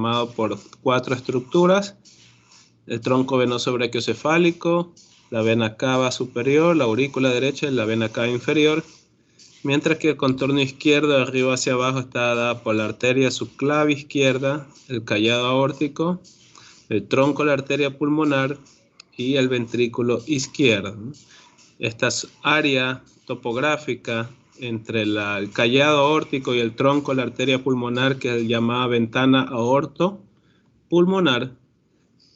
formado por 4 estructuras: el tronco venoso brachiocefálico, la vena cava superior, la aurícula derecha y la vena cava inferior, mientras que el contorno izquierdo de arriba hacia abajo está dada por la arteria subclavia izquierda, el callado aórtico, el tronco de la arteria pulmonar y el ventrículo izquierdo. Esta área topográfica entre el callado aórtico y el tronco de la arteria pulmonar, que es llamada ventana aortopulmonar,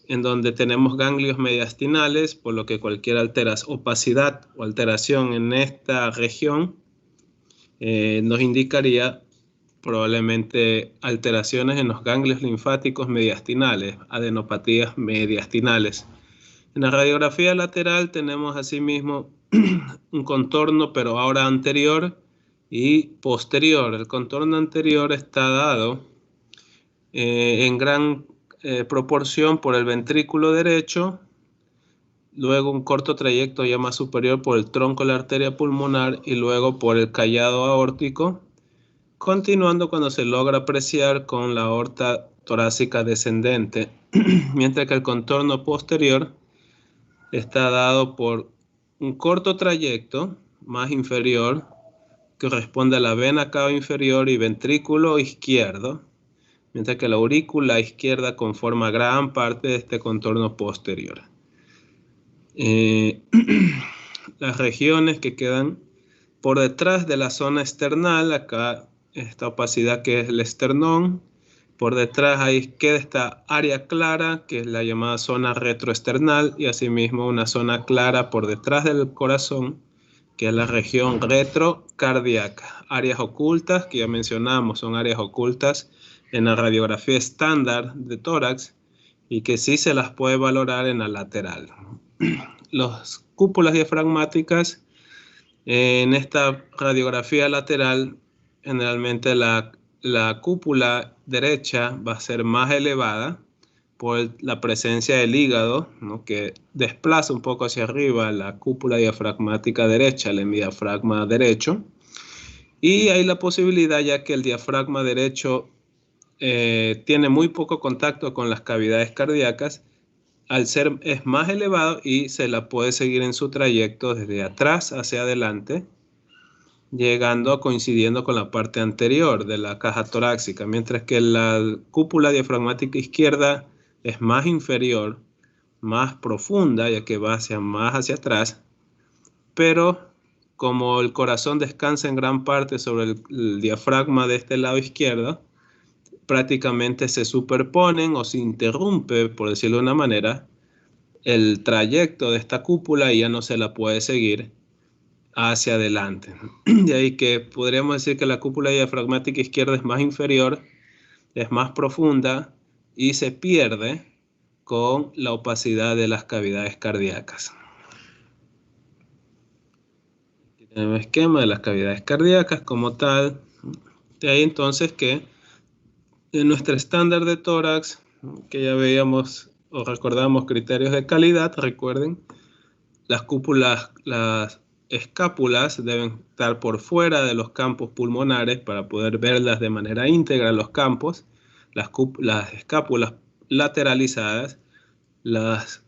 en donde tenemos ganglios mediastinales, por lo que cualquier opacidad o alteración en esta región nos indicaría probablemente alteraciones en los ganglios linfáticos mediastinales, adenopatías mediastinales. En la radiografía lateral tenemos asimismo un contorno, pero ahora anterior y posterior. El contorno anterior está dado en gran proporción por el ventrículo derecho, luego un corto trayecto ya más superior por el tronco de la arteria pulmonar y luego por el callado aórtico, continuando cuando se logra apreciar con la aorta torácica descendente, mientras que el contorno posterior está dado por un corto trayecto más inferior que corresponde a la vena cava inferior y ventrículo izquierdo, mientras que la aurícula izquierda conforma gran parte de este contorno posterior. Las regiones que quedan por detrás de la zona esternal, acá esta opacidad que es el esternón, por detrás ahí queda esta área clara, que es la llamada zona retroesternal, y asimismo una zona clara por detrás del corazón, que es la región retrocardíaca. Áreas ocultas, que ya mencionamos, son áreas ocultas en la radiografía estándar de tórax y que sí se las puede valorar en la lateral. Las cúpulas diafragmáticas, en esta radiografía lateral, generalmente la cúpula derecha va a ser más elevada por la presencia del hígado, ¿no?, que desplaza un poco hacia arriba la cúpula diafragmática derecha, el diafragma derecho. Y hay la posibilidad, ya que el diafragma derecho tiene muy poco contacto con las cavidades cardíacas, es más elevado y se la puede seguir en su trayecto desde atrás hacia adelante, coincidiendo con la parte anterior de la caja torácica, mientras que la cúpula diafragmática izquierda es más inferior, más profunda, ya que va más hacia atrás, pero como el corazón descansa en gran parte sobre el diafragma de este lado izquierdo, prácticamente se superponen o se interrumpe, por decirlo de una manera, el trayecto de esta cúpula y ya no se la puede seguir hacia adelante. De ahí que podríamos decir que la cúpula diafragmática izquierda es más inferior, es más profunda y se pierde con la opacidad de las cavidades cardíacas. Aquí tenemos el esquema de las cavidades cardíacas como tal. De ahí entonces que en nuestro estándar de tórax, que ya veíamos o recordamos criterios de calidad, recuerden, las cúpulas, las escápulas deben estar por fuera de los campos pulmonares para poder verlas de manera íntegra los campos, las escápulas lateralizadas, las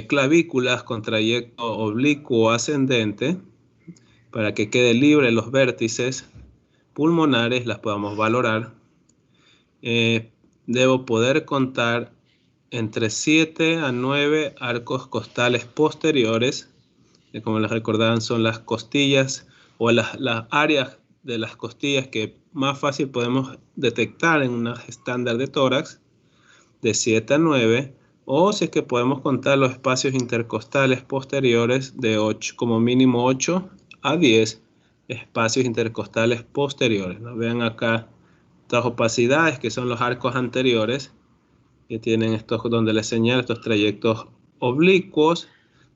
clavículas con trayecto oblicuo ascendente, para que quede libre los vértices pulmonares, las podamos valorar. Debo poder contar entre 7 a 9 arcos costales posteriores, que como les recordaban son las costillas o las áreas de las costillas que más fácil podemos detectar en un estándar de tórax, de 7 a 9, o si es que podemos contar los espacios intercostales posteriores de 8, como mínimo 8 a 10 espacios intercostales posteriores, ¿no? Vean acá estas opacidades que son los arcos anteriores, que tienen estos, donde les señalo estos trayectos oblicuos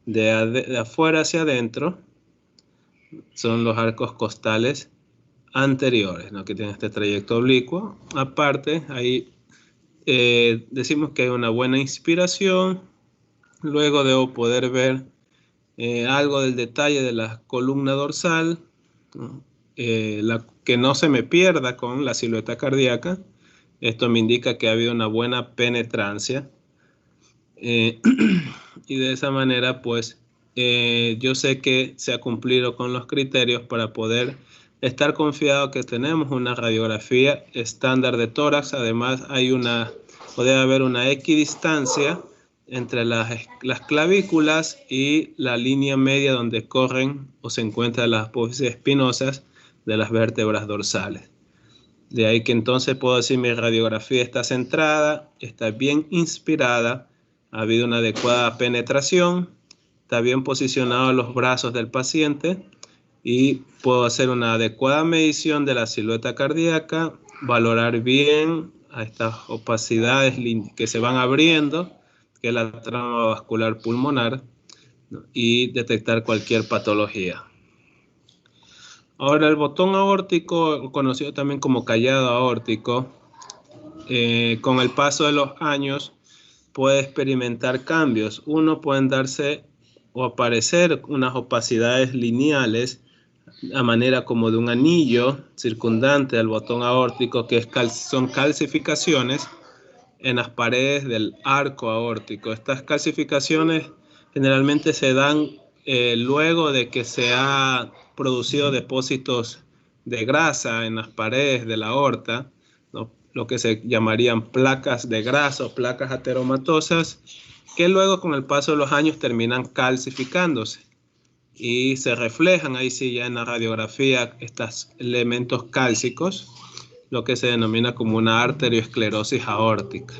de afuera hacia adentro, son los arcos costales anteriores, ¿no?, que tienen este trayecto oblicuo. Aparte, ahí decimos que hay una buena inspiración. Luego debo poder ver algo del detalle de la columna dorsal, ¿no?, que no se me pierda con la silueta cardíaca, Esto me indica que ha habido una buena penetrancia. Y de esa manera, pues, yo sé que se ha cumplido con los criterios para poder estar confiado que tenemos una radiografía estándar de tórax. Además, puede haber una equidistancia entre las clavículas y la línea media donde corren o se encuentran las apófisis espinosas de las vértebras dorsales. De ahí que entonces puedo decir mi radiografía está centrada, está bien inspirada, ha habido una adecuada penetración, está bien posicionados los brazos del paciente y puedo hacer una adecuada medición de la silueta cardíaca, valorar bien a estas opacidades que se van abriendo, que es la trama vascular pulmonar, ¿no? Y detectar cualquier patología. Ahora, el botón aórtico, conocido también como callado aórtico, con el paso de los años puede experimentar cambios. Uno, pueden darse o aparecer unas opacidades lineales a manera como de un anillo circundante al botón aórtico, que son calcificaciones en las paredes del arco aórtico. Estas calcificaciones generalmente se dan luego de que se ha producido depósitos de grasa en las paredes de la aorta, ¿no? Lo que se llamarían placas de grasa o placas ateromatosas, que luego con el paso de los años terminan calcificándose y se reflejan ahí sí ya en la radiografía estos elementos cálcicos, lo que se denomina como una arteriosclerosis aórtica.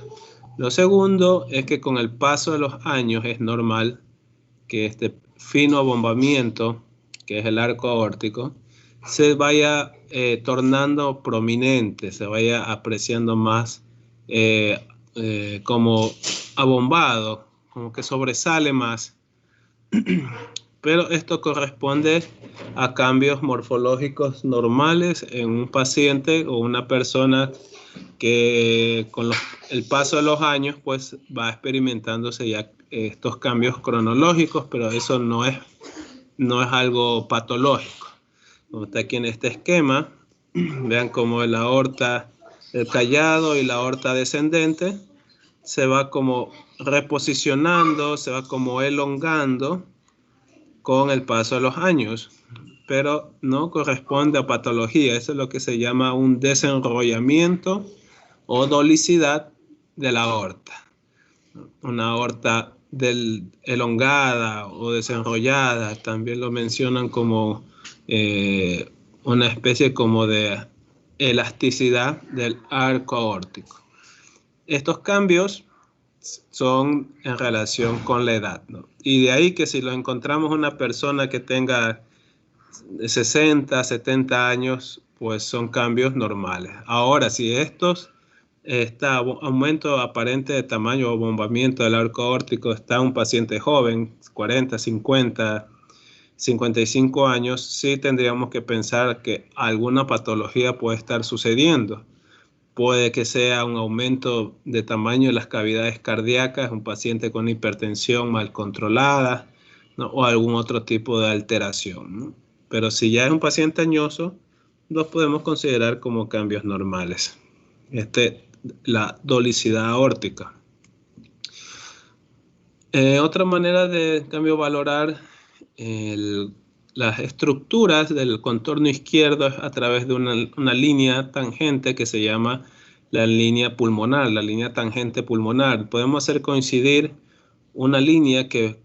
Lo segundo es que con el paso de los años es normal que este fino abombamiento, que es el arco aórtico, se vaya tornando prominente, se vaya apreciando más como abombado, como que sobresale más. Pero esto corresponde a cambios morfológicos normales en un paciente o una persona que con el paso de los años pues va experimentándose ya estos cambios cronológicos, pero eso no es algo patológico. Como está aquí en este esquema, vean cómo la aorta, el callado y la aorta descendente se va como reposicionando, se va como elongando con el paso de los años, pero no corresponde a patología. Eso es lo que se llama un desenrollamiento o dolicidad de la aorta. Una aorta elongada o desenrollada, también lo mencionan como una especie como de elasticidad del arco aórtico. Estos cambios son en relación con la edad, ¿no? Y de ahí que si lo encontramos una persona que tenga 60, 70 años, pues son cambios normales. Ahora, si este aumento aparente de tamaño o abombamiento del arco aórtico está un paciente joven, 40, 50, 55 años, sí tendríamos que pensar que alguna patología puede estar sucediendo. Puede que sea un aumento de tamaño de las cavidades cardíacas, un paciente con hipertensión mal controlada, ¿no? O algún otro tipo de alteración, ¿no? Pero si ya es un paciente añoso, los podemos considerar como cambios normales. La dolicidad aórtica. Otra manera de cambio valorar las estructuras del contorno izquierdo es a través de una línea tangente que se llama la línea pulmonar, la línea tangente pulmonar. Podemos hacer coincidir una línea que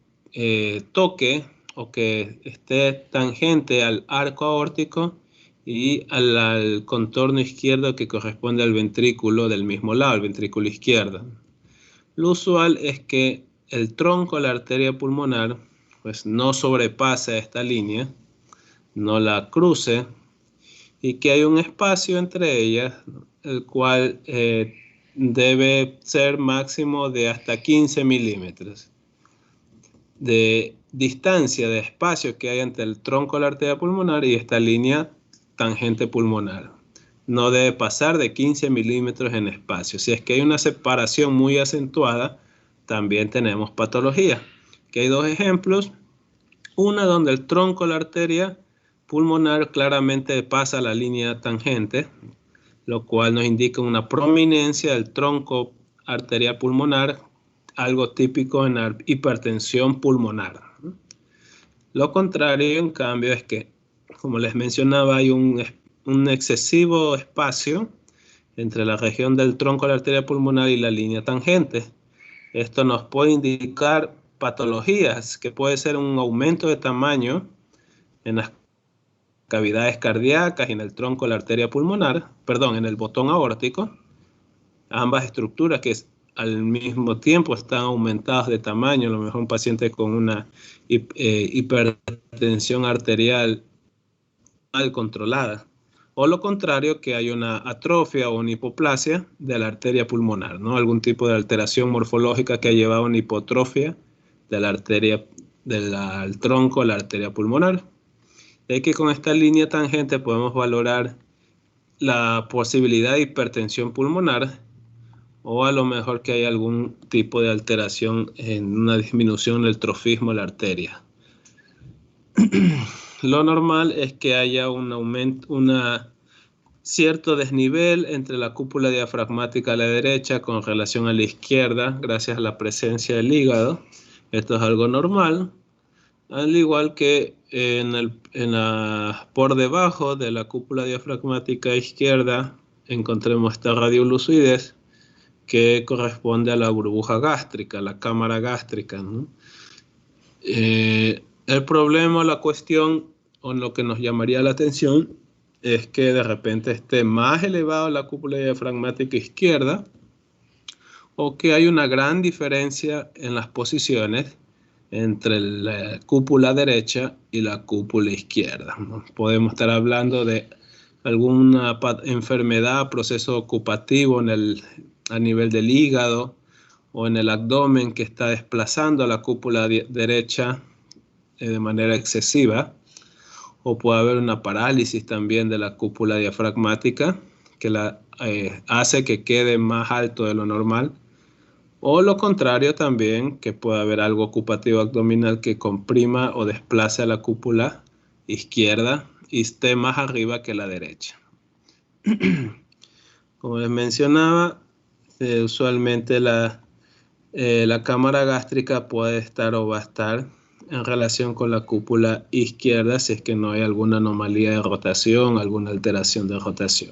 toque o que esté tangente al arco aórtico y al contorno izquierdo que corresponde al ventrículo del mismo lado, el ventrículo izquierdo. Lo usual es que el tronco de la arteria pulmonar pues no sobrepase esta línea, no la cruce y que hay un espacio entre ellas, el cual debe ser máximo de hasta 15 milímetros de distancia, de espacio que hay entre el tronco de la arteria pulmonar y esta línea tangente pulmonar. No debe pasar de 15 milímetros en espacio. Si es que hay una separación muy acentuada, también tenemos patología. Aquí hay dos ejemplos. Una donde el tronco de la arteria pulmonar claramente pasa la línea tangente, lo cual nos indica una prominencia del tronco arterial pulmonar, algo típico en la hipertensión pulmonar. Lo contrario, en cambio, es que, como les mencionaba, hay un excesivo espacio entre la región del tronco de la arteria pulmonar y la línea tangente. Esto nos puede indicar patologías, que puede ser un aumento de tamaño en las cavidades cardíacas y en el tronco de la arteria pulmonar, perdón, en el botón aórtico, ambas estructuras que al mismo tiempo están aumentadas de tamaño, a lo mejor un paciente con una hipertensión arterial mal controlada, o lo contrario, que hay una atrofia o una hipoplasia de la arteria pulmonar, ¿no? Algún tipo de alteración morfológica que ha llevado a una hipotrofia de la arteria, del tronco de la arteria pulmonar. Es que con esta línea tangente podemos valorar la posibilidad de hipertensión pulmonar, o a lo mejor que hay algún tipo de alteración en una disminución del trofismo de la arteria. Lo normal es que haya un aumento, cierto desnivel entre la cúpula diafragmática a la derecha con relación a la izquierda, gracias a la presencia del hígado. Esto es algo normal, al igual que por debajo de la cúpula diafragmática izquierda encontremos esta radiolucidez que corresponde a la burbuja gástrica, la cámara gástrica, ¿no? El problema, la cuestión, o lo que nos llamaría la atención, es que de repente esté más elevado la cúpula diafragmática izquierda, o que hay una gran diferencia en las posiciones entre la cúpula derecha y la cúpula izquierda, ¿no? Podemos estar hablando de alguna enfermedad, proceso ocupativo a nivel del hígado o en el abdomen que está desplazando a la cúpula derecha de manera excesiva, o puede haber una parálisis también de la cúpula diafragmática que hace que quede más alto de lo normal, o lo contrario también, que puede haber algo ocupativo abdominal que comprima o desplace a la cúpula izquierda y esté más arriba que la derecha. Como les mencionaba, usualmente la cámara gástrica puede estar o va a estar en relación con la cúpula izquierda si es que no hay alguna anomalía de rotación, alguna alteración de rotación.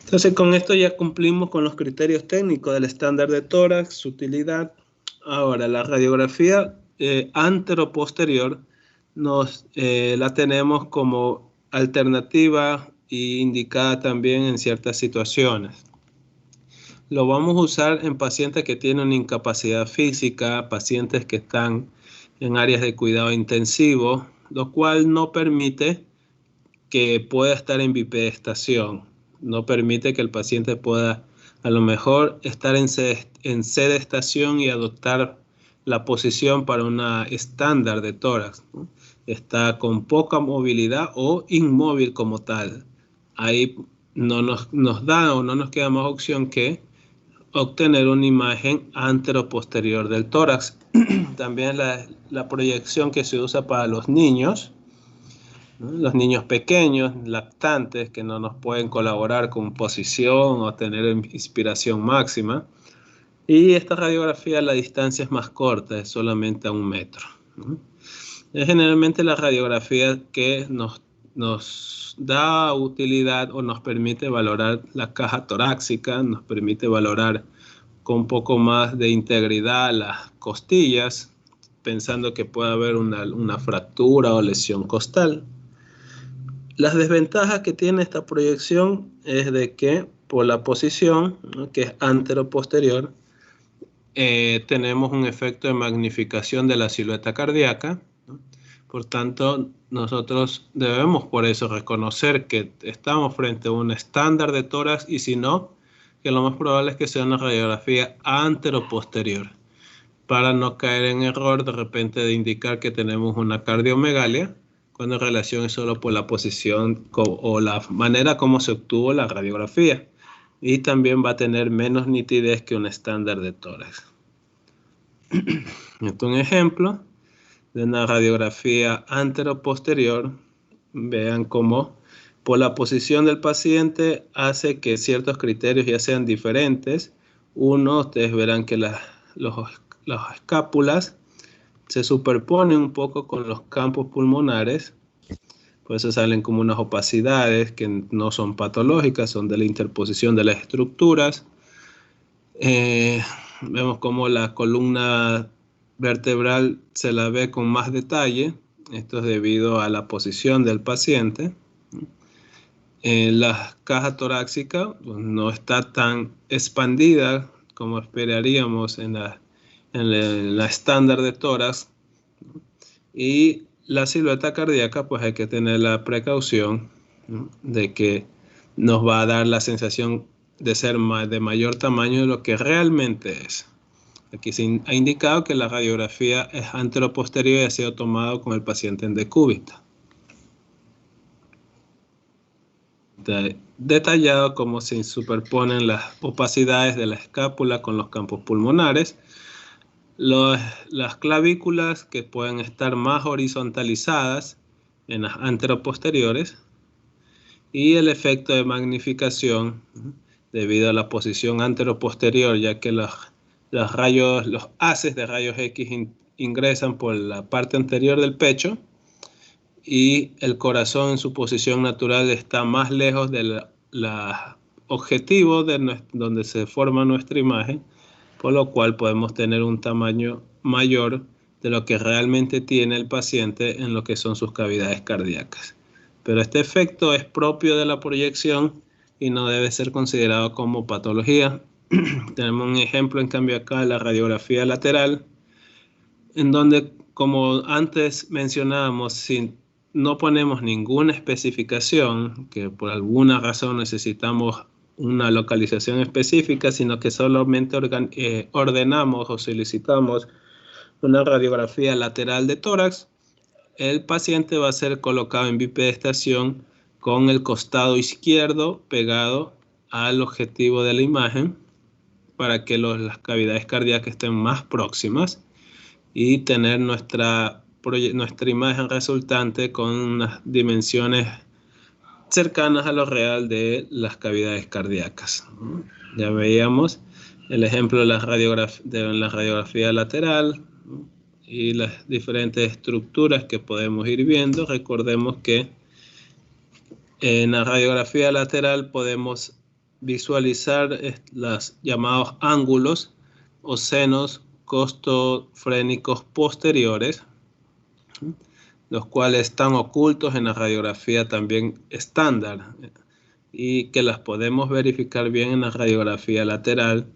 Entonces, con esto ya cumplimos con los criterios técnicos del estándar de tórax, su utilidad. Ahora, la radiografía antero-posterior la tenemos como alternativa e indicada también en ciertas situaciones. Lo vamos a usar en pacientes que tienen incapacidad física, pacientes que están en áreas de cuidado intensivo, lo cual no permite que pueda estar en bipedestación, no permite que el paciente pueda a lo mejor estar en sedestación y adoptar la posición para una estándar de tórax, ¿no? Está con poca movilidad o inmóvil como tal. Ahí no nos da o no nos queda más opción que obtener una imagen antero-posterior del tórax. También la proyección que se usa para los niños, ¿no? Los niños pequeños, lactantes, que no nos pueden colaborar con posición o tener inspiración máxima. Y esta radiografía, la distancia es más corta, es solamente a 1 metro, ¿no? Es generalmente la radiografía que nos da utilidad o nos permite valorar la caja torácica, nos permite valorar con un poco más de integridad las costillas, pensando que puede haber una fractura o lesión costal. Las desventajas que tiene esta proyección es de que por la posición, ¿no?, que es antero-posterior, tenemos un efecto de magnificación de la silueta cardíaca, ¿no? Por tanto, nosotros debemos por eso reconocer que estamos frente a un estándar de tórax, y si no, que lo más probable es que sea una radiografía antero-posterior, para no caer en error de repente de indicar que tenemos una cardiomegalia, cuando en relación es solo por la posición o la manera como se obtuvo la radiografía, y también va a tener menos nitidez que un estándar de tórax. Esto es un ejemplo de una radiografía antero-posterior. Vean cómo por la posición del paciente hace que ciertos criterios ya sean diferentes. Uno, ustedes verán que las escápulas se superponen un poco con los campos pulmonares, por eso salen como unas opacidades que no son patológicas, son de la interposición de las estructuras. Vemos como la columna vertebral se la ve con más detalle. Esto es debido a la posición del paciente. La caja torácica pues, no está tan expandida como esperaríamos en la estándar de tórax. Y la silueta cardíaca, pues hay que tener la precaución, ¿no?, de que nos va a dar la sensación de ser de mayor tamaño de lo que realmente es. Aquí se ha indicado que la radiografía es anteroposterior y ha sido tomado con el paciente en decúbito. Detallado cómo se superponen las opacidades de la escápula con los campos pulmonares, las clavículas que pueden estar más horizontalizadas en las anteroposteriores y el efecto de magnificación debido a la posición anteroposterior, ya que los haces de rayos X ingresan por la parte anterior del pecho y el corazón en su posición natural está más lejos del objetivo donde se forma nuestra imagen, por lo cual podemos tener un tamaño mayor de lo que realmente tiene el paciente en lo que son sus cavidades cardíacas. Pero este efecto es propio de la proyección y no debe ser considerado como patología. Tenemos un ejemplo, en cambio, acá la radiografía lateral, en donde, como antes mencionábamos, si no ponemos ninguna especificación, que por alguna razón necesitamos una localización específica, sino que solamente ordenamos o solicitamos una radiografía lateral de tórax, el paciente va a ser colocado en bipedestación con el costado izquierdo pegado al objetivo de la imagen para que las cavidades cardíacas estén más próximas y tener nuestra imagen resultante con unas dimensiones cercanas a lo real de las cavidades cardíacas. Ya veíamos el ejemplo de la radiografía lateral y las diferentes estructuras que podemos ir viendo. Recordemos que en la radiografía lateral podemos visualizar los llamados ángulos o senos costofrénicos posteriores, los cuales están ocultos en la radiografía también estándar y que las podemos verificar bien en la radiografía lateral.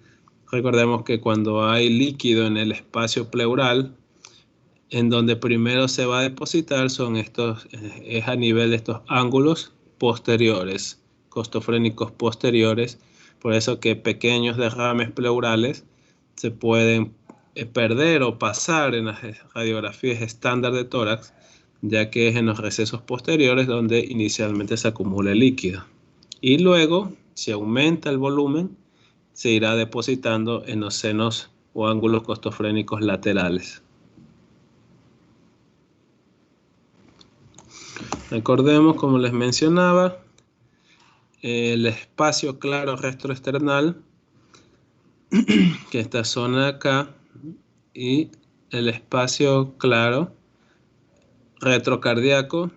Recordemos que cuando hay líquido en el espacio pleural, en donde primero se va a depositar es a nivel de estos ángulos posteriores, costofrénicos posteriores. Por eso que pequeños derrames pleurales se pueden perder o pasar en las radiografías estándar de tórax, ya que es en los recesos posteriores donde inicialmente se acumula el líquido. Y luego, si aumenta el volumen, se irá depositando en los senos o ángulos costofrénicos laterales. Recordemos, como les mencionaba, el espacio claro retroesternal, que esta zona de acá, y el espacio claro retrocardíaco,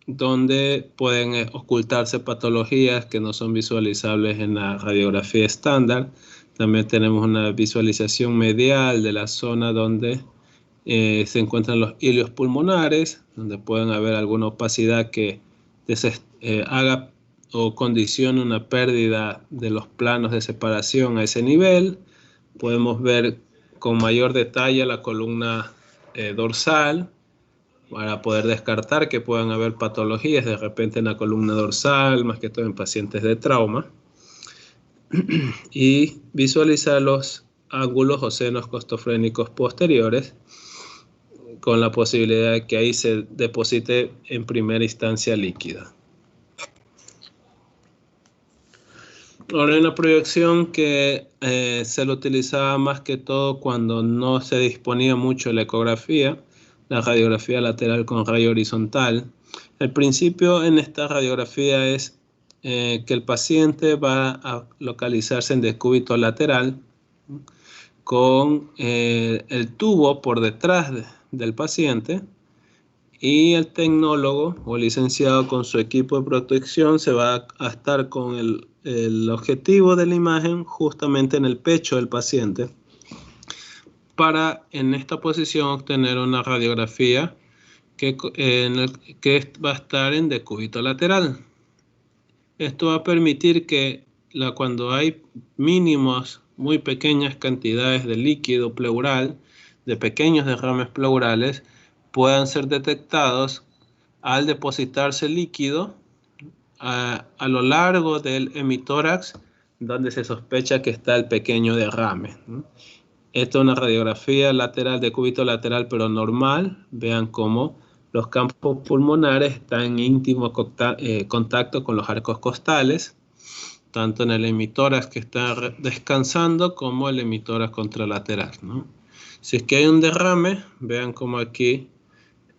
donde pueden ocultarse patologías que no son visualizables en la radiografía estándar. También tenemos una visualización medial de la zona donde se encuentran los hilios pulmonares, donde pueden haber alguna opacidad que haga o condicione una pérdida de los planos de separación a ese nivel. Podemos ver con mayor detalle la columna dorsal para poder descartar que puedan haber patologías de repente en la columna dorsal, más que todo en pacientes de trauma, y visualizar los ángulos o senos costofrénicos posteriores con la posibilidad de que ahí se deposite en primera instancia líquido. Ahora, una proyección que se lo utilizaba más que todo cuando no se disponía mucho de la ecografía, la radiografía lateral con rayo horizontal. El principio en esta radiografía es que el paciente va a localizarse en decúbito lateral con el tubo por detrás del paciente, y el tecnólogo o licenciado con su equipo de protección se va a estar con el objetivo de la imagen justamente en el pecho del paciente para en esta posición obtener una radiografía que va a estar en decúbito lateral. Esto va a permitir que cuando hay mínimos, muy pequeñas cantidades de líquido pleural, de pequeños derrames pleurales, puedan ser detectados al depositarse líquido a lo largo del hemitórax, donde se sospecha que está el pequeño derrame. Esta es una radiografía lateral, de cúbito lateral, pero normal. Vean cómo los campos pulmonares están en íntimo contacto con los arcos costales, tanto en el hemitórax que está descansando como el hemitórax contralateral, ¿no? Si es que hay un derrame, vean cómo aquí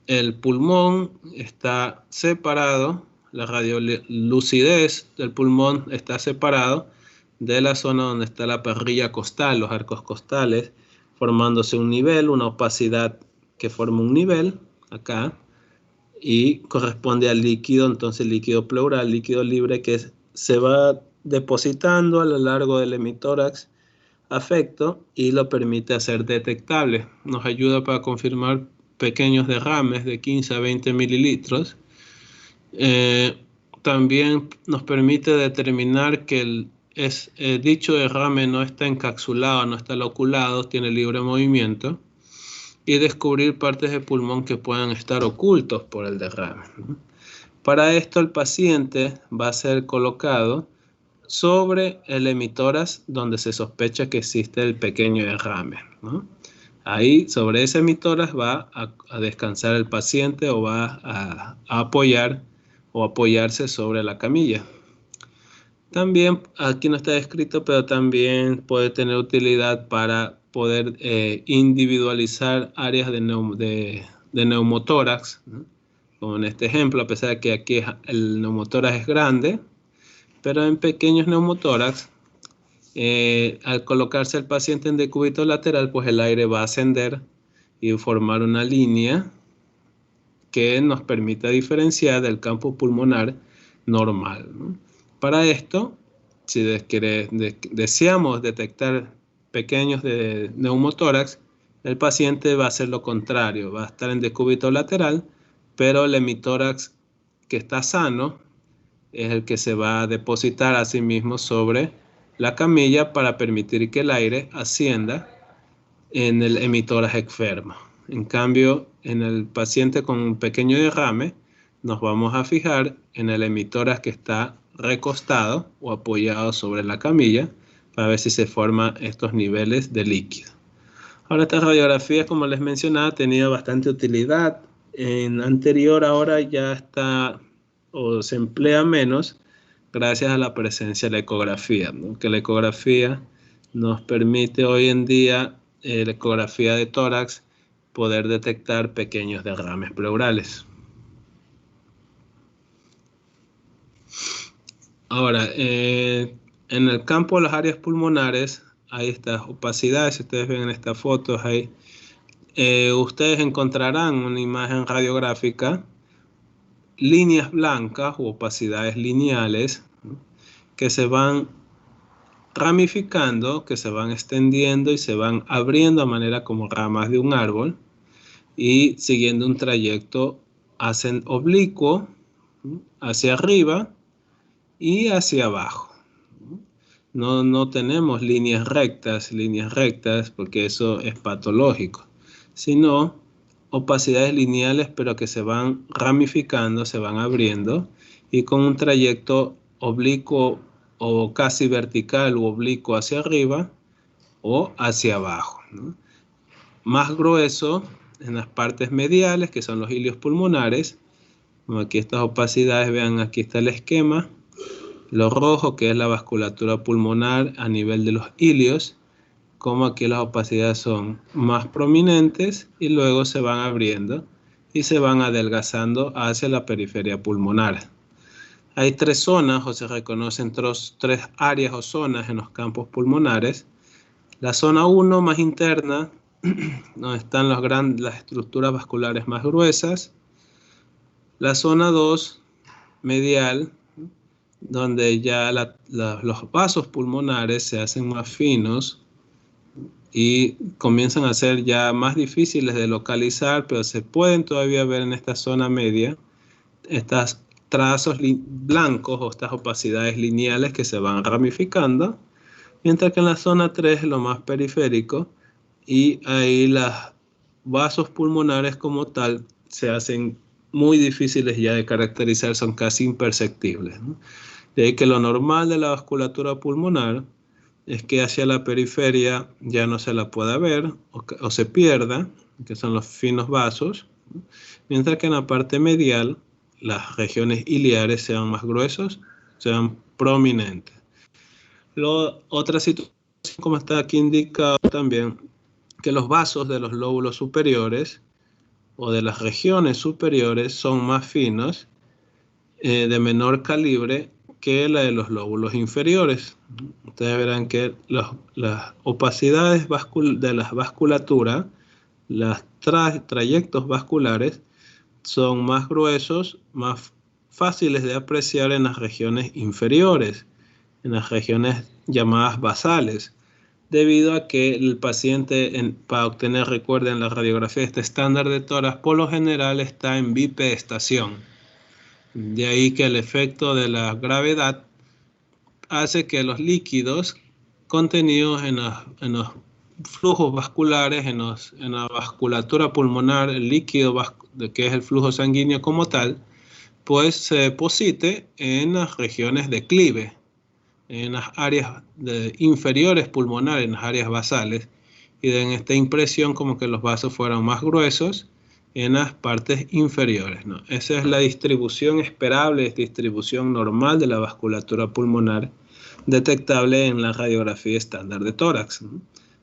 el pulmón está separado, la radiolucidez del pulmón está separado de la zona donde está la parrilla costal, los arcos costales, formándose un nivel, una opacidad que forma un nivel acá, y corresponde al líquido, entonces líquido pleural, líquido libre, que se va depositando a lo largo del hemitórax afecto y lo permite hacer detectable. Nos ayuda para confirmar pequeños derrames de 15 a 20 mililitros. También nos permite determinar que dicho derrame no está encapsulado, no está loculado, tiene libre movimiento, y descubrir partes del pulmón que puedan estar ocultos por el derrame. Para esto el paciente va a ser colocado sobre el hemitórax donde se sospecha que existe el pequeño derrame, ¿no? Ahí, sobre ese hemitórax va a descansar el paciente, o va a apoyar o apoyarse sobre la camilla. También, aquí no está descrito, pero también puede tener utilidad para poder individualizar áreas de neumotórax, ¿no? Como en este ejemplo, a pesar de que aquí el neumotórax es grande, pero en pequeños neumotórax, al colocarse el paciente en decúbito lateral, pues el aire va a ascender y formar una línea que nos permita diferenciar del campo pulmonar normal, ¿no? Para esto, si deseamos detectar pequeños de neumotórax, el paciente va a hacer lo contrario, va a estar en decúbito lateral, pero el hemitórax que está sano es el que se va a depositar a sí mismo sobre la camilla para permitir que el aire ascienda en el hemitórax enfermo. En cambio, en el paciente con un pequeño derrame, nos vamos a fijar en el hemitórax que está recostado o apoyado sobre la camilla para ver si se forman estos niveles de líquido. Ahora, estas radiografías, como les mencionaba, han tenido bastante utilidad. En anterior, ahora ya está o se emplea menos gracias a la presencia de la ecografía, ¿no? Que la ecografía nos permite hoy en día, la ecografía de tórax, poder detectar pequeños derrames pleurales. Ahora, en el campo de las áreas pulmonares hay estas opacidades. Si ustedes ven en estas fotos, ahí ustedes encontrarán una imagen radiográfica, líneas blancas u opacidades lineales, ¿no?, que se van ramificando, que se van extendiendo y se van abriendo a manera como ramas de un árbol y siguiendo un trayecto oblicuo, ¿no?, hacia arriba y hacia abajo. No tenemos líneas rectas porque eso es patológico, sino opacidades lineales, pero que se van ramificando, se van abriendo y con un trayecto oblicuo o casi vertical o oblicuo hacia arriba o hacia abajo, ¿no? Más grueso en las partes mediales, que son los hilios pulmonares. Como aquí estas opacidades, vean, aquí está el esquema. Lo rojo, que es la vasculatura pulmonar a nivel de los hilios, como aquí las opacidades son más prominentes y luego se van abriendo y se van adelgazando hacia la periferia pulmonar. Hay tres zonas, o se reconocen tres áreas o zonas en los campos pulmonares. La zona 1, más interna, donde están las estructuras vasculares más gruesas. La zona 2, medial, donde ya los vasos pulmonares se hacen más finos y comienzan a ser ya más difíciles de localizar, pero se pueden todavía ver en esta zona media estos trazos blancos o estas opacidades lineales que se van ramificando, mientras que en la zona 3 es lo más periférico y ahí los vasos pulmonares como tal se hacen muy difíciles ya de caracterizar, son casi imperceptibles, ¿no? De ahí que lo normal de la vasculatura pulmonar es que hacia la periferia ya no se la pueda ver o se pierda, que son los finos vasos, ¿no? Mientras que en la parte medial las regiones iliares sean más gruesos, sean prominentes. Otra situación, como está aquí indicado también, que los vasos de los lóbulos superiores o de las regiones superiores son más finos, de menor calibre que la de los lóbulos inferiores. Ustedes verán que las opacidades de la vasculatura, los trayectos vasculares, son más gruesos, más fáciles de apreciar en las regiones inferiores, en las regiones llamadas basales, debido a que el paciente, para obtener, recuerden, la radiografía este estándar de tórax, por lo general está en bipedestación. De ahí que el efecto de la gravedad hace que los líquidos contenidos en los flujos vasculares, en la vasculatura pulmonar, el líquido que es el flujo sanguíneo como tal, pues se deposite en las regiones de declive, en las áreas inferiores pulmonares, en las áreas basales, y den esta impresión como que los vasos fueran más gruesos en las partes inferiores, ¿no? Esa es la distribución esperable, es distribución normal de la vasculatura pulmonar detectable en la radiografía estándar de tórax, ¿no?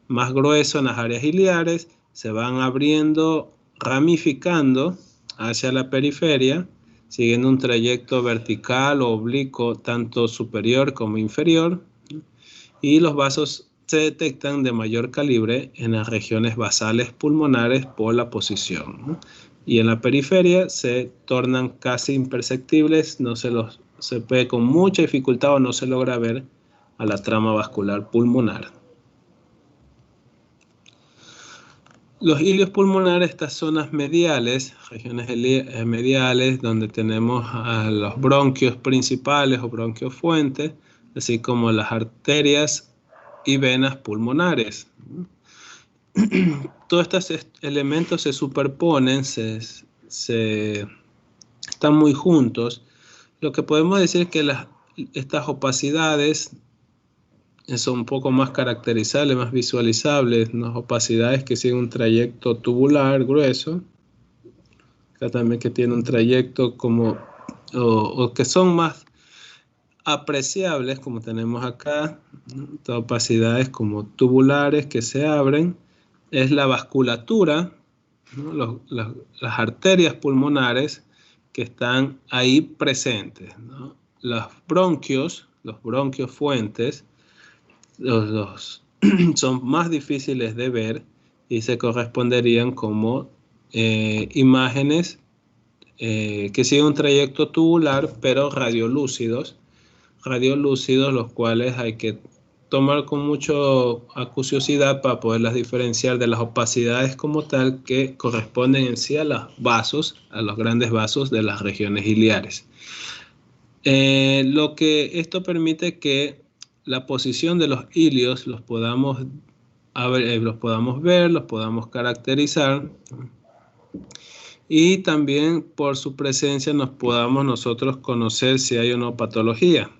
Más grueso en las áreas iliares, se van abriendo, ramificando hacia la periferia, siguiendo un trayecto vertical o oblicuo, tanto superior como inferior, ¿no? Y los vasos se detectan de mayor calibre en las regiones basales pulmonares por la posición, ¿no? Y en la periferia se tornan casi imperceptibles, se puede con mucha dificultad o no se logra ver a la trama vascular pulmonar. Los ilios pulmonares, estas zonas mediales, regiones mediales, donde tenemos a los bronquios principales o bronquios fuentes, así como las arterias y venas pulmonares. Todos estos elementos se superponen, están muy juntos. Lo que podemos decir es que estas opacidades son un poco más caracterizables, más visualizables, unas opacidades que siguen un trayecto tubular grueso, acá también que tiene un trayecto o que son más apreciables, como tenemos acá, ¿no? Estas opacidades como tubulares que se abren, es la vasculatura, ¿no? Las arterias pulmonares que están ahí presentes, ¿no? Los bronquios fuentes, son más difíciles de ver y se corresponderían como imágenes que siguen un trayecto tubular, pero radiolúcidos, los cuales hay que tomar con mucha acuciosidad para poderlas diferenciar de las opacidades como tal que corresponden en sí a los vasos, a los grandes vasos de las regiones iliares. Lo que esto permite que la posición de los ilios los podamos ver, los podamos caracterizar, y también por su presencia nos podamos nosotros conocer si hay o no patología.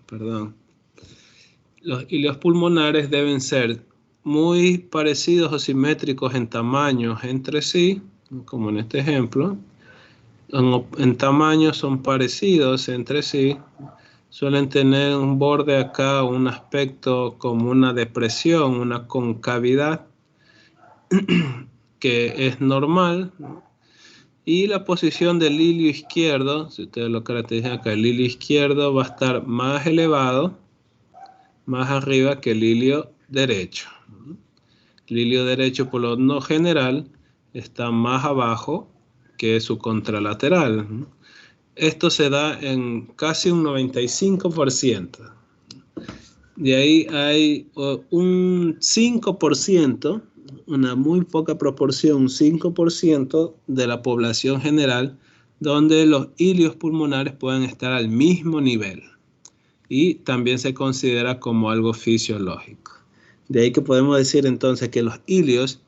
Los ilios pulmonares deben ser muy parecidos o simétricos en tamaños entre sí, como en este ejemplo. En tamaño son parecidos entre sí, suelen tener un borde acá, un aspecto como una depresión, una concavidad que es normal, ¿no? Y la posición del hilio izquierdo, si ustedes lo caracterizan acá, el hilio izquierdo va a estar más elevado, más arriba que el hilio derecho. El hilio derecho, por lo no general, está más abajo que su contralateral. Esto se da en casi un 95%. De ahí hay un 5%, una muy poca proporción, un 5% de la población general, donde los hilios pulmonares pueden estar al mismo nivel. Y también se considera como algo fisiológico. De ahí que podemos decir entonces que los hilios,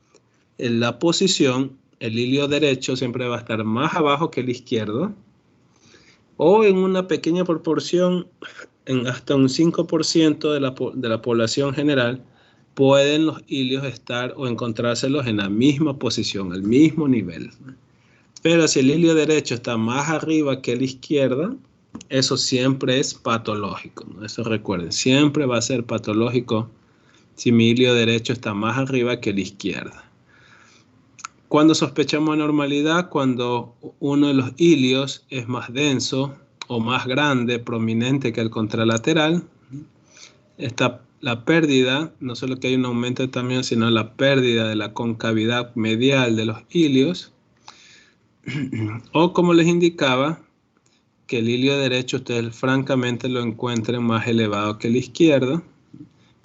en la posición, el hilio derecho siempre va a estar más abajo que el izquierdo, o en una pequeña proporción, en hasta un 5% de la población general, pueden los hilios estar o encontrárselos en la misma posición, el mismo nivel. Pero si el hilio derecho está más arriba que el izquierdo, eso siempre es patológico, ¿no? Eso recuerden, siempre va a ser patológico si mi hilio derecho está más arriba que el izquierdo. Cuando sospechamos anormalidad, cuando uno de los hilios es más denso o más grande, prominente que el contralateral, la pérdida, no solo que hay un aumento de tamaño, sino la pérdida de la concavidad medial de los hilios, o como les indicaba, que el hilio derecho ustedes francamente lo encuentren más elevado que el izquierdo.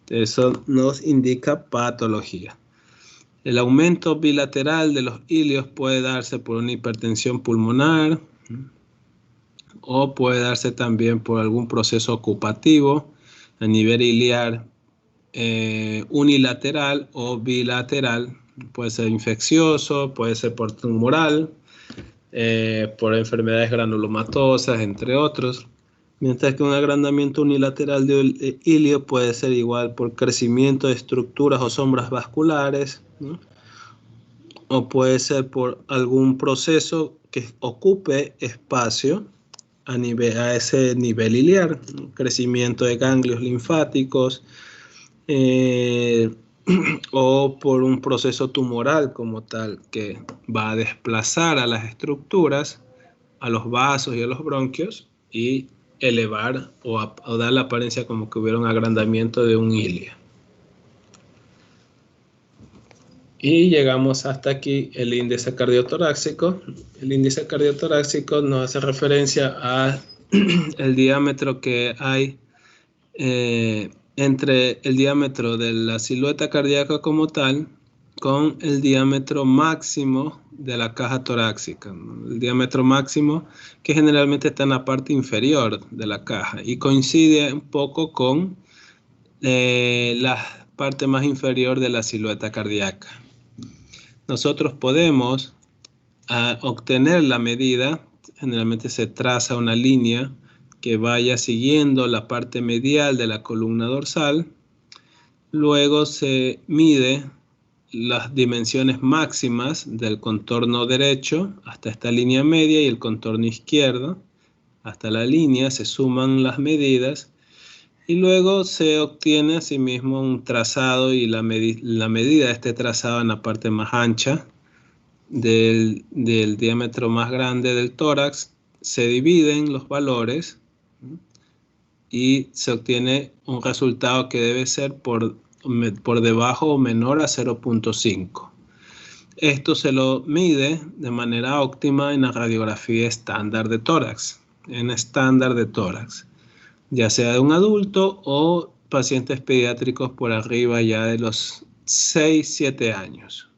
Eso nos indica patología. El aumento bilateral de los hilios puede darse por una hipertensión pulmonar o puede darse también por algún proceso ocupativo a nivel iliar unilateral o bilateral. Puede ser infeccioso, puede ser por tumoral, por enfermedades granulomatosas, entre otros. Mientras que un agrandamiento unilateral del hilio puede ser igual por crecimiento de estructuras o sombras vasculares, ¿no? O puede ser por algún proceso que ocupe espacio a ese nivel iliar, ¿no? Crecimiento de ganglios linfáticos, o por un proceso tumoral como tal que va a desplazar a las estructuras, a los vasos y a los bronquios y elevar o dar la apariencia como que hubiera un agrandamiento de un hilio. Y llegamos hasta aquí el índice cardiotorácico. El índice cardiotorácico nos hace referencia a el diámetro que hay entre el diámetro de la silueta cardíaca como tal con el diámetro máximo de la caja torácica, ¿no? El diámetro máximo que generalmente está en la parte inferior de la caja y coincide un poco con la parte más inferior de la silueta cardíaca. Nosotros podemos obtener la medida, generalmente se traza una línea que vaya siguiendo la parte medial de la columna dorsal, luego se mide las dimensiones máximas del contorno derecho hasta esta línea media y el contorno izquierdo hasta la línea, se suman las medidas y luego se obtiene asimismo un trazado y la medida de este trazado en la parte más ancha del diámetro más grande del tórax, se dividen los valores y se obtiene un resultado que debe ser por debajo o menor a 0.5. Esto se lo mide de manera óptima en la radiografía estándar de tórax, ya sea de un adulto o pacientes pediátricos por arriba ya de los 6-7 años.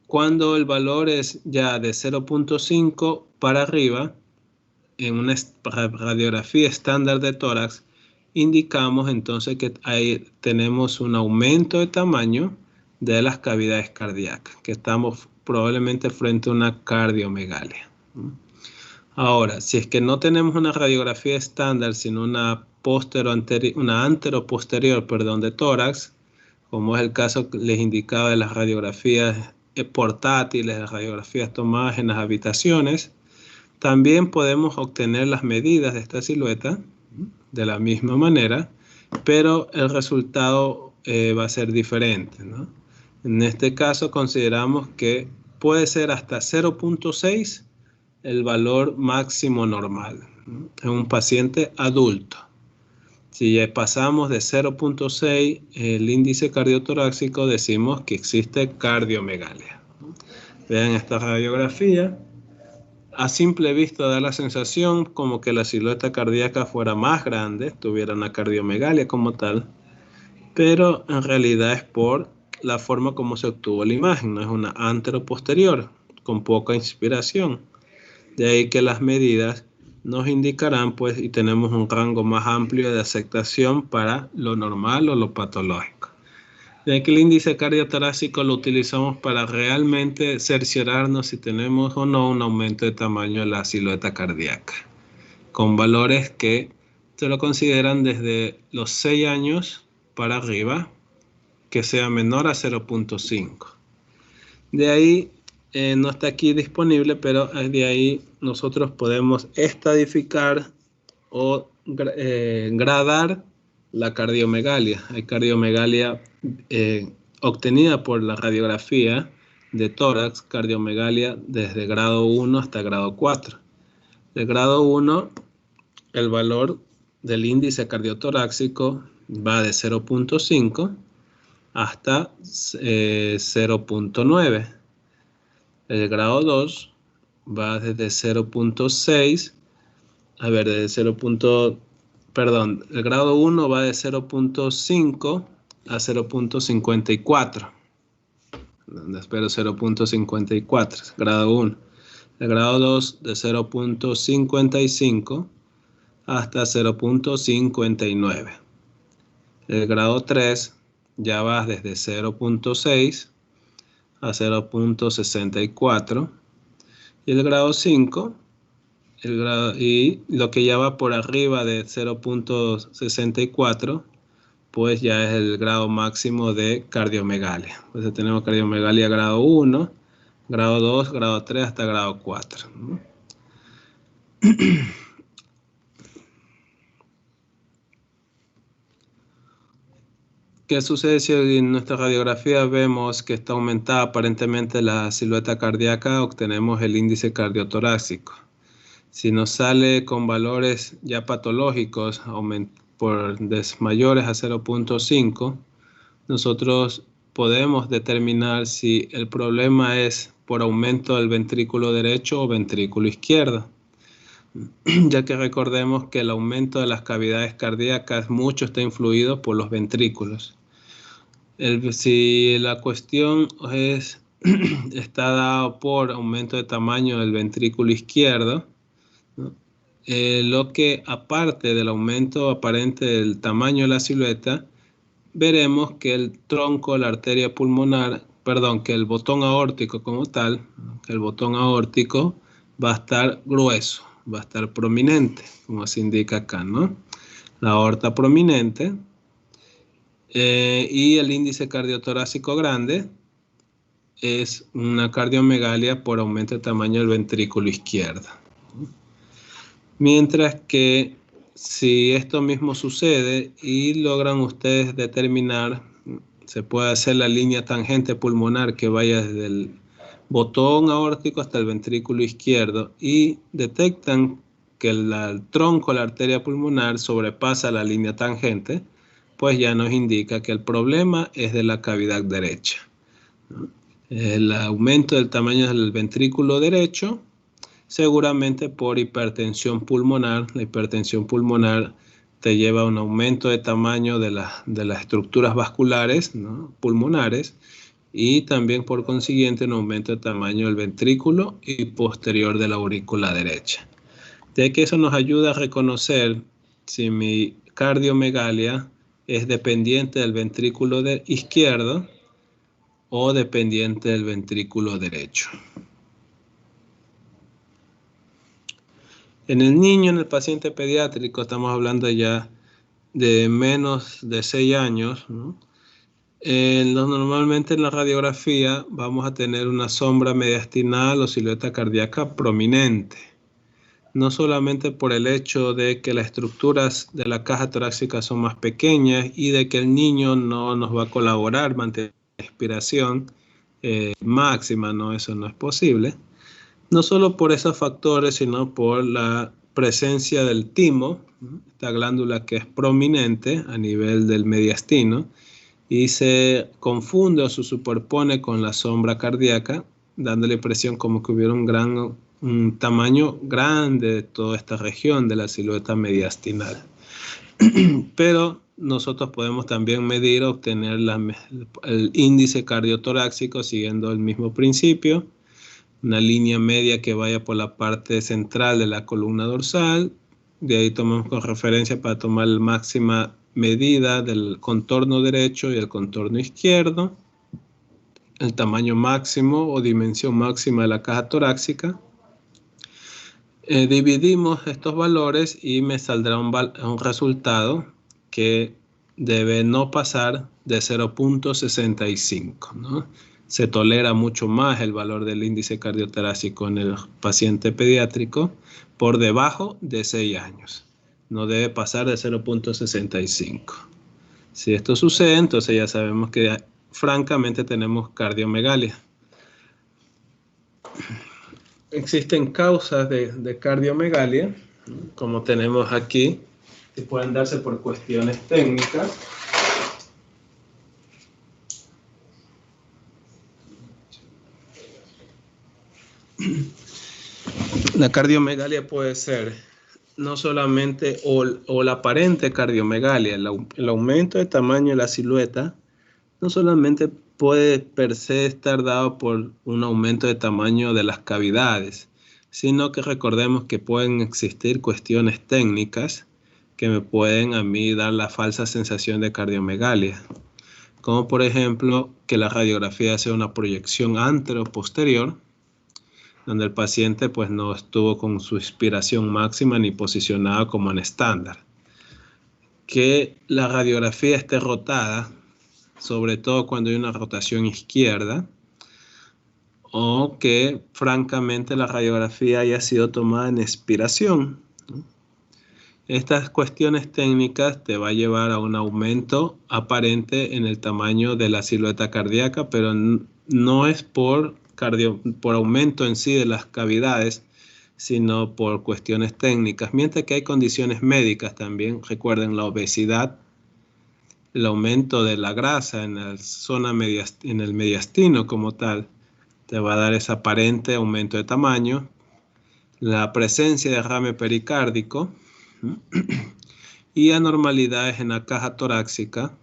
Cuando el valor es ya de 0.5 para arriba, en una radiografía estándar de tórax, indicamos entonces que ahí tenemos un aumento de tamaño de las cavidades cardíacas, que estamos probablemente frente a una cardiomegalia. Ahora, si es que no tenemos una radiografía estándar, sino una antero-posterior de tórax, como es el caso que les indicaba de las radiografías portátiles, las radiografías tomadas en las habitaciones, también podemos obtener las medidas de esta silueta de la misma manera, pero el resultado va a ser diferente, ¿no? En este caso consideramos que puede ser hasta 0.6 el valor máximo normal en un paciente adulto. Si ya pasamos de 0.6 el índice cardiotorácico, decimos que existe cardiomegalia. Vean esta radiografía. A simple vista da la sensación como que la silueta cardíaca fuera más grande, tuviera una cardiomegalia como tal, pero en realidad es por la forma como se obtuvo la imagen, no es una anteroposterior con poca inspiración. De ahí que las medidas nos indicarán, pues, y tenemos un rango más amplio de aceptación para lo normal o lo patológico. De ahí que el índice cardiotorácico lo utilizamos para realmente cerciorarnos si tenemos o no un aumento de tamaño de la silueta cardíaca, con valores que se lo consideran desde los 6 años para arriba, que sea menor a 0.5. De ahí, no está aquí disponible, pero de ahí nosotros podemos estadificar o gradar la cardiomegalia. Hay cardiomegalia obtenida por la radiografía de tórax, cardiomegalia desde grado 1 hasta grado 4. De grado 1, el valor del índice cardiotorácico va de 0.5 hasta 0.9. El grado 2 va desde 0.6, el grado 1 va de 0.5 a 0.54. Espero 0.54, grado 1. El grado 2 de 0.55 hasta 0.59. El grado 3 ya va desde 0.6 a 0.64. Y el grado 5, y lo que ya va por arriba de 0.64, pues ya es el grado máximo de cardiomegalia. Entonces tenemos cardiomegalia grado 1, grado 2, grado 3 hasta grado 4. ¿Qué sucede si en nuestra radiografía vemos que está aumentada aparentemente la silueta cardíaca? Obtenemos el índice cardiotorácico. Si nos sale con valores ya patológicos por mayores a 0.5, nosotros podemos determinar si el problema es por aumento del ventrículo derecho o ventrículo izquierdo, ya que recordemos que el aumento de las cavidades cardíacas mucho está influido por los ventrículos. Si la cuestión está dada por aumento de tamaño del ventrículo izquierdo, ¿no? Lo que aparte del aumento aparente del tamaño de la silueta, veremos que el tronco, la arteria pulmonar, que el botón aórtico como tal, que el botón aórtico va a estar grueso, va a estar prominente, como se indica acá, ¿no? La aorta prominente. Y el índice cardiotorácico grande es una cardiomegalia por aumento de tamaño del ventrículo izquierdo. Mientras que si esto mismo sucede y logran ustedes determinar, se puede hacer la línea tangente pulmonar que vaya desde el botón aórtico hasta el ventrículo izquierdo y detectan que el tronco, la arteria pulmonar, sobrepasa la línea tangente, pues ya nos indica que el problema es de la cavidad derecha, ¿no? El aumento del tamaño del ventrículo derecho, seguramente por hipertensión pulmonar. La hipertensión pulmonar te lleva a un aumento de tamaño de las estructuras vasculares, ¿no?, pulmonares, y también por consiguiente un aumento de tamaño del ventrículo y posterior de la aurícula derecha. De que eso nos ayuda a reconocer si mi cardiomegalia es dependiente del ventrículo izquierdo o dependiente del ventrículo derecho. En el niño, en el paciente pediátrico, estamos hablando ya de menos de 6 años, ¿no? Normalmente en la radiografía vamos a tener una sombra mediastinal o silueta cardíaca prominente. No solamente por el hecho de que las estructuras de la caja torácica son más pequeñas y de que el niño no nos va a colaborar manteniendo la respiración, máxima, ¿no? Eso no es posible. No solo por esos factores, sino por la presencia del timo, ¿no? Esta glándula que es prominente a nivel del mediastino y se confunde o se superpone con la sombra cardíaca, dando la impresión como que hubiera un tamaño grande de toda esta región de la silueta mediastinal. Pero nosotros podemos también medir, obtener el índice cardiotorácico siguiendo el mismo principio, una línea media que vaya por la parte central de la columna dorsal. De ahí tomamos con referencia para tomar la máxima medida del contorno derecho y el contorno izquierdo, el tamaño máximo o dimensión máxima de la caja torácica. Dividimos estos valores y me saldrá un resultado que debe no pasar de 0.65, ¿no? Se tolera mucho más el valor del índice cardiotorácico en el paciente pediátrico por debajo de 6 años. No debe pasar de 0.65. Si esto sucede, entonces ya sabemos que francamente tenemos cardiomegalia. Existen causas de cardiomegalia, como tenemos aquí, que pueden darse por cuestiones técnicas. La cardiomegalia puede ser no solamente o la aparente cardiomegalia, el aumento de tamaño de la silueta, no solamente puede per se estar dado por un aumento de tamaño de las cavidades, sino que recordemos que pueden existir cuestiones técnicas que me pueden a mí dar la falsa sensación de cardiomegalia, como por ejemplo que la radiografía sea una proyección antero-posterior, donde el paciente pues no estuvo con su inspiración máxima ni posicionado como en estándar. Que la radiografía esté rotada, sobre todo cuando hay una rotación izquierda, o que francamente la radiografía haya sido tomada en expiración. Estas cuestiones técnicas te va a llevar a un aumento aparente en el tamaño de la silueta cardíaca, pero no es por aumento en sí de las cavidades, sino por cuestiones técnicas. Mientras que hay condiciones médicas también, recuerden la obesidad, el aumento de la grasa en la zona en el mediastino como tal, te va a dar ese aparente aumento de tamaño. La presencia de derrame pericárdico y anormalidades en la caja torácica,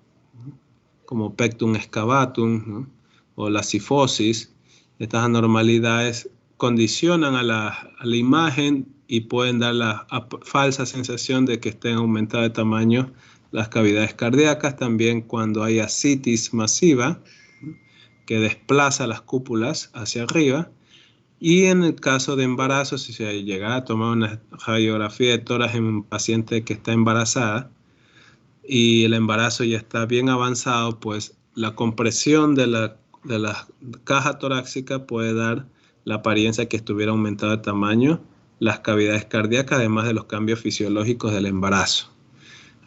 como pectum excavatum, ¿no? O la cifosis. Estas anormalidades condicionan a la imagen y pueden dar la falsa sensación de que estén aumentadas de tamaño las cavidades cardíacas. También cuando hay ascitis masiva que desplaza las cúpulas hacia arriba. Y en el caso de embarazo, si se llega a tomar una radiografía de tórax en un paciente que está embarazada y el embarazo ya está bien avanzado, pues la compresión de la caja torácica puede dar la apariencia que estuviera aumentado de tamaño las cavidades cardíacas, además de los cambios fisiológicos del embarazo.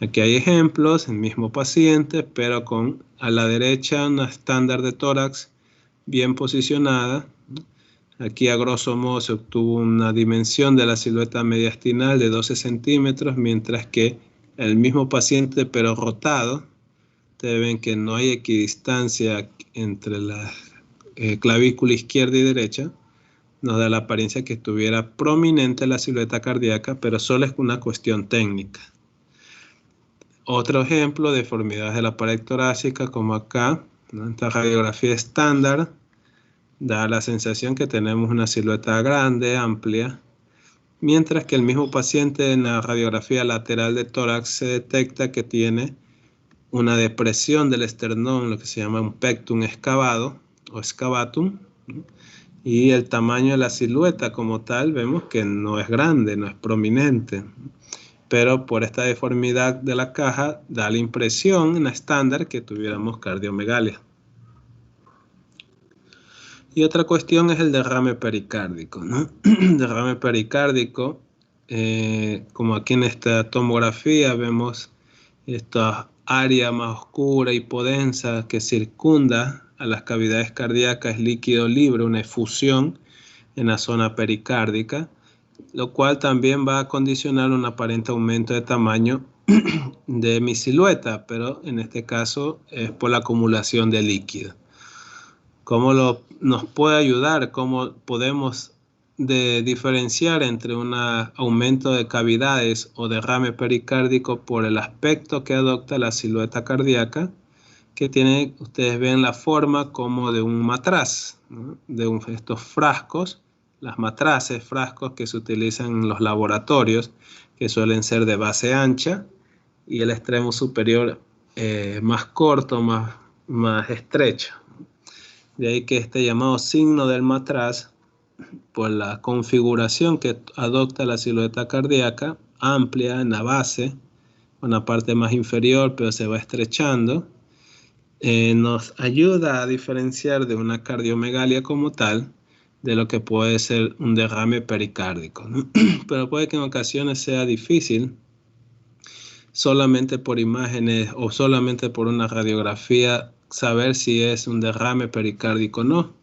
Aquí hay ejemplos, el mismo paciente, pero con a la derecha una estándar de tórax bien posicionada. Aquí a grosso modo se obtuvo una dimensión de la silueta mediastinal de 12 centímetros, mientras que el mismo paciente pero rotado, ustedes ven que no hay equidistancia entre la clavícula izquierda y derecha, nos da la apariencia que estuviera prominente la silueta cardíaca, pero solo es una cuestión técnica. Otro ejemplo, deformidades de la pared torácica, como acá, ¿no? Esta radiografía estándar da la sensación que tenemos una silueta grande, amplia, mientras que el mismo paciente en la radiografía lateral de tórax se detecta que tiene una depresión del esternón, lo que se llama un pectum excavado o excavatum, ¿no? Y el tamaño de la silueta como tal vemos que no es grande, no es prominente, pero por esta deformidad de la caja da la impresión en estándar que tuviéramos cardiomegalia. Y otra cuestión es el derrame pericárdico, ¿no? Derrame pericárdico, como aquí en esta tomografía vemos esta área más oscura y hipodensa que circunda a las cavidades cardíacas líquido libre, una efusión en la zona pericárdica, lo cual también va a condicionar un aparente aumento de tamaño de mi silueta, pero en este caso es por la acumulación de líquido. ¿Cómo nos puede ayudar? ¿Cómo podemos diferenciar entre un aumento de cavidades o derrame pericárdico por el aspecto que adopta la silueta cardíaca, que tiene, ustedes ven la forma como de un matraz, ¿no? Estos frascos, las matraces, frascos que se utilizan en los laboratorios, que suelen ser de base ancha y el extremo superior más corto, más estrecho. De ahí que este llamado signo del matraz, por la configuración que adopta la silueta cardíaca, amplia en la base, en la parte más inferior, pero se va estrechando, nos ayuda a diferenciar de una cardiomegalia como tal de lo que puede ser un derrame pericárdico, ¿no? Pero puede que en ocasiones sea difícil solamente por imágenes o solamente por una radiografía saber si es un derrame pericárdico o no.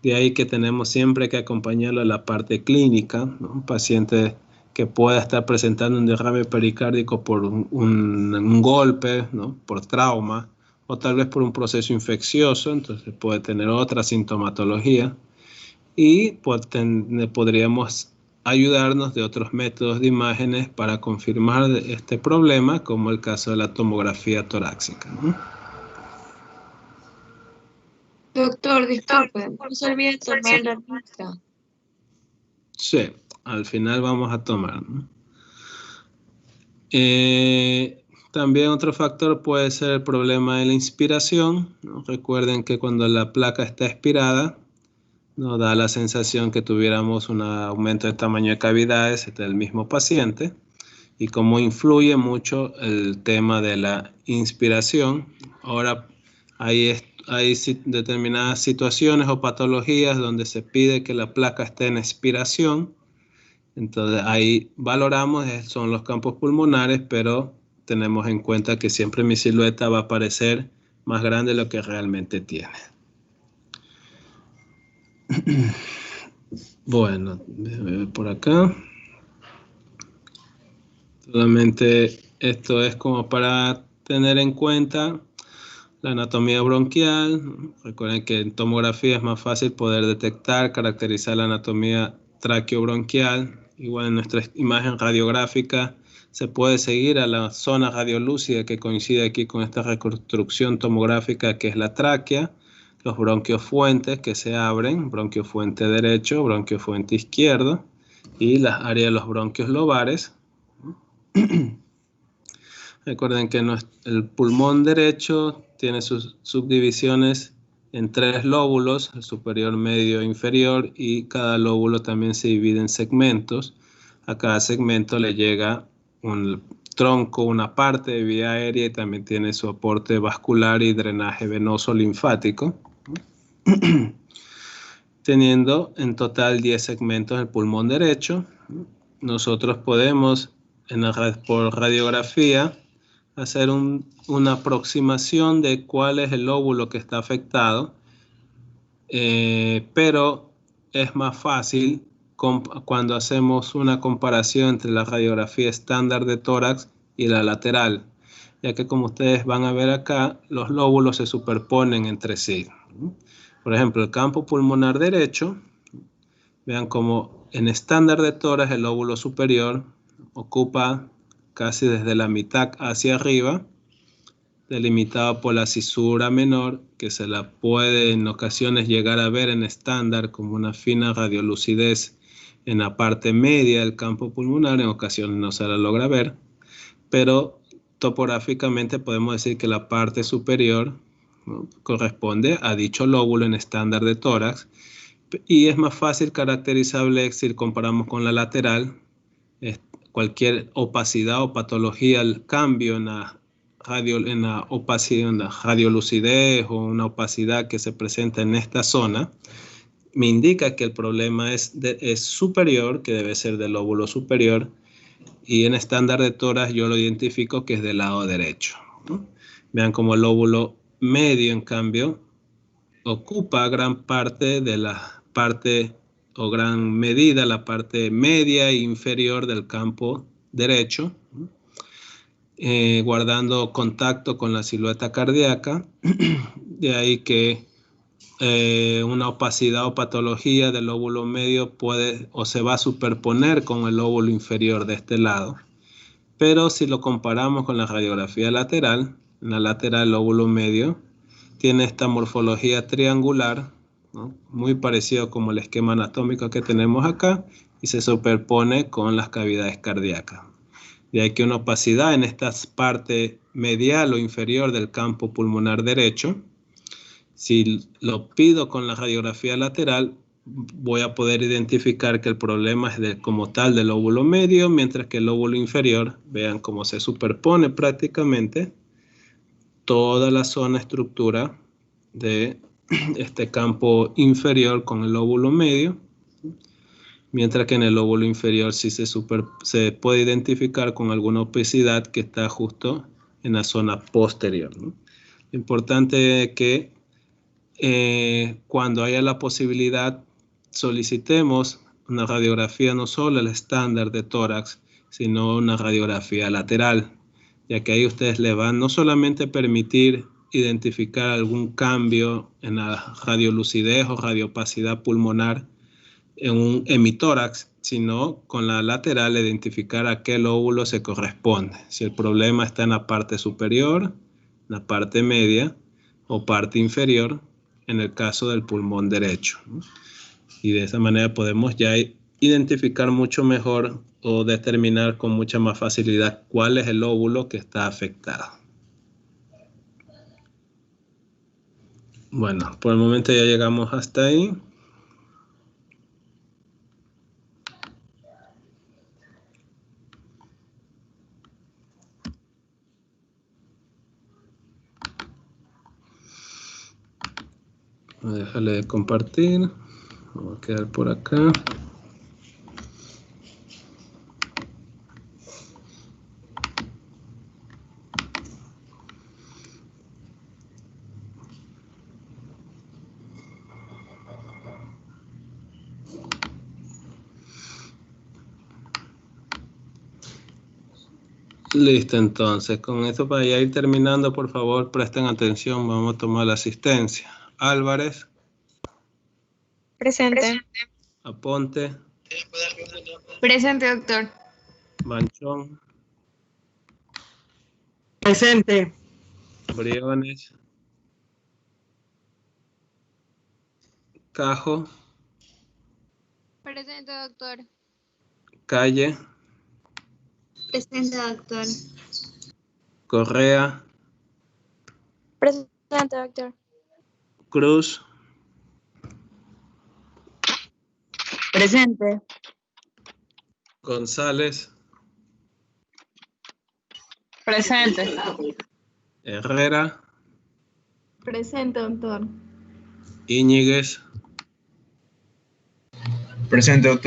De ahí que tenemos siempre que acompañarlo a la parte clínica, ¿no? Un paciente que pueda estar presentando un derrame pericárdico por un golpe, ¿no? Por trauma, o tal vez por un proceso infeccioso, entonces puede tener otra sintomatología. Y podríamos ayudarnos de otros métodos de imágenes para confirmar este problema, como el caso de la tomografía torácica, ¿no? Doctor, disculpe, no se olvide tomar la lista. Sí, al final vamos a tomar, ¿no? También otro factor puede ser el problema de la inspiración, ¿no? Recuerden que cuando la placa está expirada, nos da la sensación que tuviéramos un aumento de tamaño de cavidades del mismo paciente, y cómo influye mucho el tema de la inspiración. Ahora hay determinadas situaciones o patologías donde se pide que la placa esté en expiración. Entonces ahí valoramos, son los campos pulmonares, pero tenemos en cuenta que siempre mi silueta va a parecer más grande de lo que realmente tiene. Bueno, déjame ver por acá. Solamente esto es como para tener en cuenta la anatomía bronquial. Recuerden que en tomografía es más fácil poder detectar, caracterizar la anatomía traqueobronquial. Igual en nuestra imagen radiográfica se puede seguir a la zona radiolúcida que coincide aquí con esta reconstrucción tomográfica, que es la tráquea, los bronquios fuentes que se abren, bronquio fuente derecho, bronquio fuente izquierdo, y las áreas de los bronquios lobares. Recuerden que el pulmón derecho tiene sus subdivisiones en 3 lóbulos, el superior, medio e inferior, y cada lóbulo también se divide en segmentos. A cada segmento le llega un tronco, una parte de vía aérea, y también tiene su aporte vascular y drenaje venoso linfático, teniendo en total 10 segmentos el pulmón derecho. Nosotros podemos, por radiografía, hacer una aproximación de cuál es el lóbulo que está afectado, pero es más fácil cuando hacemos una comparación entre la radiografía estándar de tórax y la lateral, ya que como ustedes van a ver acá, los lóbulos se superponen entre sí. Por ejemplo, el campo pulmonar derecho, vean como en estándar de tórax el lóbulo superior ocupa casi desde la mitad hacia arriba, delimitado por la cisura menor, que se la puede en ocasiones llegar a ver en estándar como una fina radiolucidez en la parte media del campo pulmonar. En ocasiones no se la logra ver, pero topográficamente podemos decir que la parte superior, ¿no?, corresponde a dicho lóbulo en estándar de tórax, y es más fácil caracterizable si comparamos con la lateral. Cualquier opacidad o patología, el cambio en la opacidad, en la radiolucidez, o una opacidad que se presenta en esta zona, me indica que el problema es superior, que debe ser del lóbulo superior, y en estándar de tórax yo lo identifico que es del lado derecho, ¿no? Vean como el lóbulo medio, en cambio, ocupa gran parte de la parte o gran medida la parte media e inferior del campo derecho, guardando contacto con la silueta cardíaca. De ahí que una opacidad o patología del lóbulo medio puede o se va a superponer con el lóbulo inferior de este lado. Pero si lo comparamos con la radiografía lateral, en la lateral el lóbulo medio tiene esta morfología triangular, ¿no? Muy parecido como el esquema anatómico que tenemos acá, y se superpone con las cavidades cardíacas. De ahí que una opacidad en esta parte medial o inferior del campo pulmonar derecho. Si lo pido con la radiografía lateral, voy a poder identificar que el problema es como tal del lóbulo medio, mientras que el lóbulo inferior, vean cómo se superpone prácticamente toda la zona estructura de este campo inferior con el lóbulo medio, mientras que en el lóbulo inferior sí se puede identificar con alguna opacidad que está justo en la zona posterior, ¿no? Lo importante es que cuando haya la posibilidad solicitemos una radiografía no solo el estándar de tórax, sino una radiografía lateral, ya que ahí ustedes le van no solamente permitir identificar algún cambio en la radiolucidez o radiopacidad pulmonar en un hemitórax, sino con la lateral identificar a qué lóbulo se corresponde, si el problema está en la parte superior, la parte media o parte inferior, en el caso del pulmón derecho, ¿no? Y de esa manera podemos ya identificar mucho mejor o determinar con mucha más facilidad cuál es el lóbulo que está afectado. Bueno, por el momento ya llegamos hasta ahí. Voy a dejarle de compartir. Vamos a quedar por acá. Listo, entonces, con esto para ya ir terminando, por favor, presten atención, vamos a tomar la asistencia. Álvarez. Presente. Aponte. Presente, doctor. Manchón. Presente. Briones. Cajo. Presente, doctor. Calle. Presente, doctor. Correa. Presente, doctor. Cruz. Presente. González. Presente. Herrera. Presente, doctor. Íñiguez. Presente, doctor.